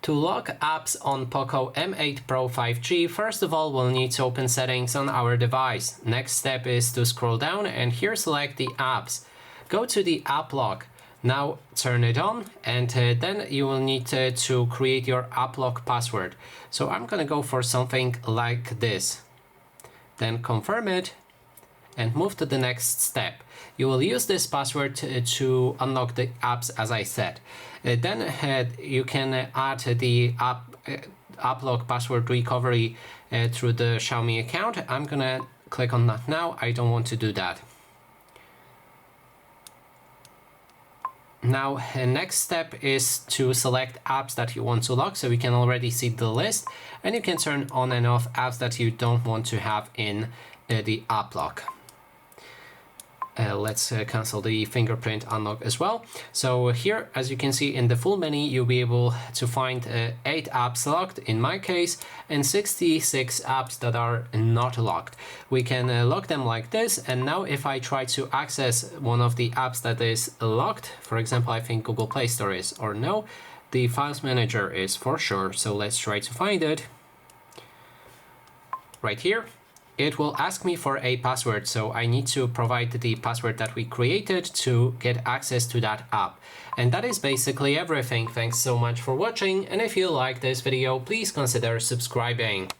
To lock apps on POCO M8 Pro 5G, first of all, we'll need to open settings on our device. Next step is to scroll down and here select the apps. Go to the app lock. Now turn it on, and then you will need to create your app lock password. So I'm gonna go for something like this. Then confirm it and move to the next step. You will use this password to unlock the apps, as I said. Then you can add the app lock password recovery through the Xiaomi account. I'm gonna click on that now. I don't want to do that. Now, next step is to select apps that you want to lock, so we can already see the list, and you can turn on and off apps that you don't want to have in the app lock. Let's cancel the fingerprint unlock as well. So here, as you can see in the full menu, you'll be able to find 8 apps locked in my case and 66 apps that are not locked. We can lock them like this, and now if I try to access one of the apps that is locked, for example, I think Google Play Store is, or no, the Files Manager is for sure, so let's try to find it. Right here. It will ask me for a password, so I need to provide the password that we created to get access to that app. And that is basically everything. Thanks so much for watching, and if you like this video, please consider subscribing.